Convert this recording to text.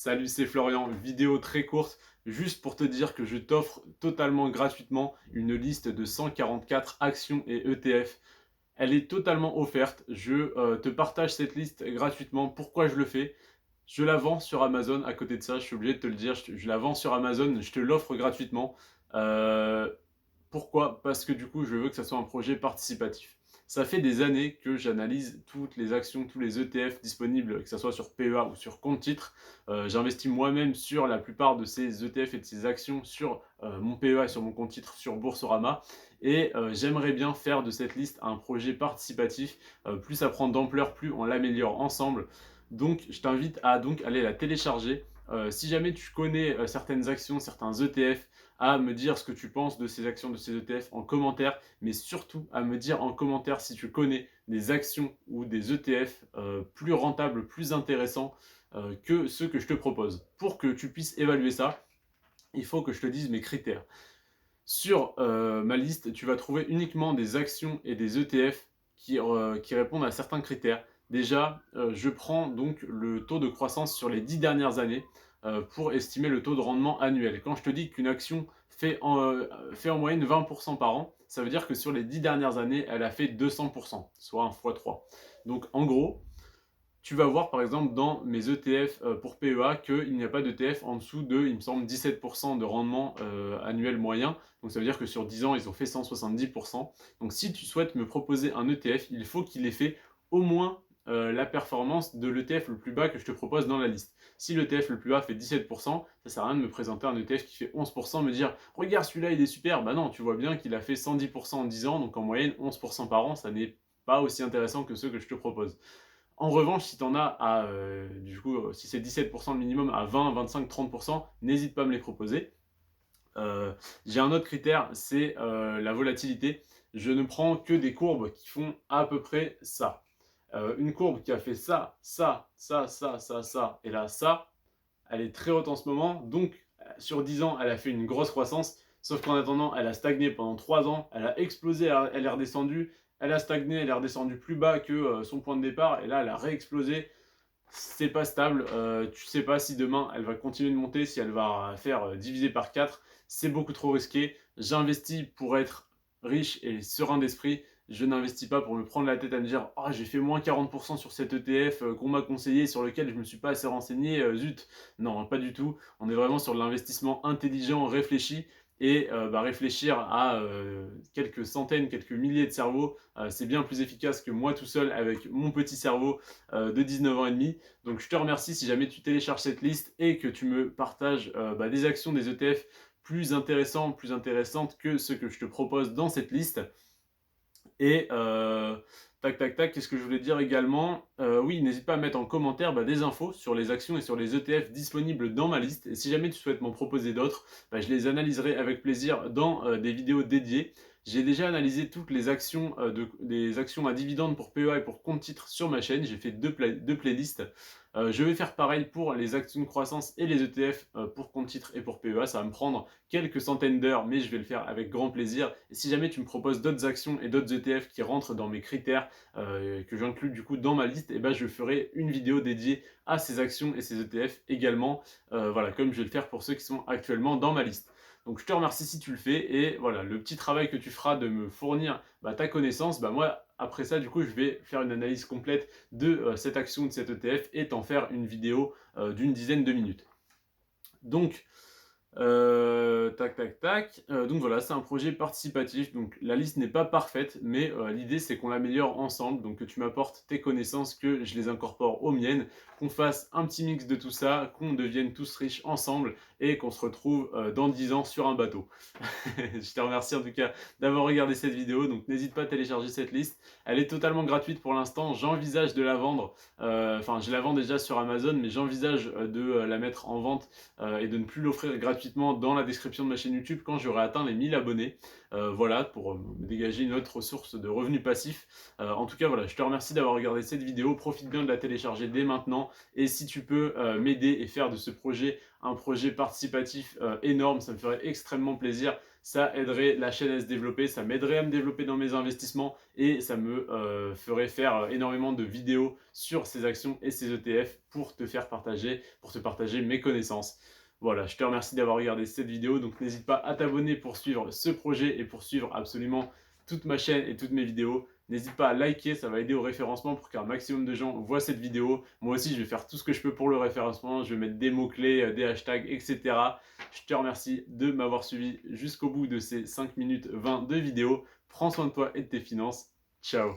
Salut, c'est Florian, vidéo très courte, juste pour te dire que je t'offre totalement gratuitement une liste de 144 actions et ETF. Elle est totalement offerte, je te partage cette liste gratuitement. Pourquoi je le fais? Je la vends sur Amazon, à côté de ça, je suis obligé de te le dire, je la vends sur Amazon, je te l'offre gratuitement. Euh, Pourquoi? Parce que du coup, je veux que ça soit un projet participatif. Ça fait des années que j'analyse toutes les actions, tous les ETF disponibles, que ce soit sur PEA ou sur compte titre. J'investis moi-même sur la plupart de ces ETF et de ces actions sur mon PEA et sur mon compte titre sur Boursorama. Et j'aimerais bien faire de cette liste un projet participatif. Plus ça prend d'ampleur, plus on l'améliore ensemble. Donc, je t'invite à donc aller la télécharger. Si jamais tu connais certaines actions, certains ETF, à me dire ce que tu penses de ces actions, de ces ETF en commentaire, mais surtout à me dire en commentaire si tu connais des actions ou des ETF plus rentables, plus intéressants que ceux que je te propose. Pour que tu puisses évaluer ça, il faut que je te dise mes critères. Sur ma liste, tu vas trouver uniquement des actions et des ETF qui répondent à certains critères. Déjà, je prends donc le taux de croissance sur les 10 dernières années pour estimer le taux de rendement annuel. Quand je te dis qu'une action fait en moyenne 20% par an, ça veut dire que sur les 10 dernières années, elle a fait 200%, soit 1 fois 3. Donc en gros, tu vas voir par exemple dans mes ETF pour PEA qu'il n'y a pas d'ETF en dessous de, il me semble, 17% de rendement annuel moyen. Donc ça veut dire que sur 10 ans, ils ont fait 170%. Donc si tu souhaites me proposer un ETF, il faut qu'il ait fait au moins la performance de l'ETF le plus bas que je te propose dans la liste. Si l'ETF le plus bas fait 17%, ça sert à rien de me présenter un ETF qui fait 11%, me dire regarde celui-là il est super. Bah non, tu vois bien qu'il a fait 110% en 10 ans, donc en moyenne 11% par an, ça n'est pas aussi intéressant que ceux que je te propose. En revanche, si tu en as à, si c'est 17% le minimum, à 20, 25, 30%, n'hésite pas à me les proposer. J'ai un autre critère, c'est la volatilité. Je ne prends que des courbes qui font à peu près ça. Une courbe qui a fait ça, ça, ça, ça, ça, ça, et là ça, elle est très haute en ce moment. Donc, sur 10 ans, elle a fait une grosse croissance. Sauf qu'en attendant, elle a stagné pendant 3 ans. Elle a explosé, elle est redescendue. Elle a stagné, elle est redescendue plus bas que son point de départ. Et là, elle a réexplosé. C'est pas stable. Tu sais pas si demain, elle va continuer de monter, si elle va faire diviser par 4. C'est beaucoup trop risqué. J'investis pour être riche et serein d'esprit. Je n'investis pas pour me prendre la tête à me dire « Ah, j'ai fait moins 40% sur cet ETF qu'on m'a conseillé, sur lequel je ne me suis pas assez renseigné, zut !» Non, pas du tout. On est vraiment sur de l'investissement intelligent, réfléchi. Et réfléchir à quelques centaines, quelques milliers de cerveaux, c'est bien plus efficace que moi tout seul avec mon petit cerveau de 19 ans et demi. Donc je te remercie si jamais tu télécharges cette liste et que tu me partages des actions, des ETF plus intéressants, plus intéressantes que ceux que je te propose dans cette liste. Et tac, tac, tac, qu'est-ce que je voulais dire également? Oui, n'hésite pas à mettre en commentaire des infos sur les actions et sur les ETF disponibles dans ma liste. Et si jamais tu souhaites m'en proposer d'autres, je les analyserai avec plaisir dans des vidéos dédiées. J'ai déjà analysé toutes les actions, des actions à dividendes pour PEA et pour compte titre sur ma chaîne. J'ai fait deux playlists. Je vais faire pareil pour les actions de croissance et les ETF pour compte titre et pour PEA. Ça va me prendre quelques centaines d'heures, mais je vais le faire avec grand plaisir. Et si jamais tu me proposes d'autres actions et d'autres ETF qui rentrent dans mes critères, que j'inclus du coup dans ma liste, et je ferai une vidéo dédiée à ces actions et ces ETF également, voilà, comme je vais le faire pour ceux qui sont actuellement dans ma liste. Donc je te remercie si tu le fais, et voilà, le petit travail que tu feras de me fournir ta connaissance, moi après ça du coup je vais faire une analyse complète de cette action, de cet ETF, et t'en faire une vidéo d'une dizaine de minutes. Donc tac, tac, tac. Donc voilà, c'est un projet participatif. Donc la liste n'est pas parfaite, mais l'idée c'est qu'on l'améliore ensemble. Donc que tu m'apportes tes connaissances, que je les incorpore aux miennes, qu'on fasse un petit mix de tout ça, qu'on devienne tous riches ensemble et qu'on se retrouve dans 10 ans sur un bateau. Je te remercie en tout cas d'avoir regardé cette vidéo. Donc n'hésite pas à télécharger cette liste. Elle est totalement gratuite pour l'instant. J'envisage de la vendre. Enfin, je la vends déjà sur Amazon, mais j'envisage de la mettre en vente et de ne plus l'offrir gratuitement gratuitement dans la description de ma chaîne YouTube quand j'aurai atteint les 1000 abonnés. Voilà, pour me dégager une autre source de revenus passifs. En tout cas, voilà, je te remercie d'avoir regardé cette vidéo. Profite bien de la télécharger dès maintenant. Et si tu peux m'aider et faire de ce projet un projet participatif énorme, ça me ferait extrêmement plaisir. Ça aiderait la chaîne à se développer, ça m'aiderait à me développer dans mes investissements et ça me ferait faire énormément de vidéos sur ces actions et ces ETF pour te partager mes connaissances. Voilà, je te remercie d'avoir regardé cette vidéo, donc n'hésite pas à t'abonner pour suivre ce projet et pour suivre absolument toute ma chaîne et toutes mes vidéos. N'hésite pas à liker, ça va aider au référencement pour qu'un maximum de gens voient cette vidéo. Moi aussi, je vais faire tout ce que je peux pour le référencement. Je vais mettre des mots-clés, des hashtags, etc. Je te remercie de m'avoir suivi jusqu'au bout de ces 5 minutes 20 de vidéo. Prends soin de toi et de tes finances. Ciao.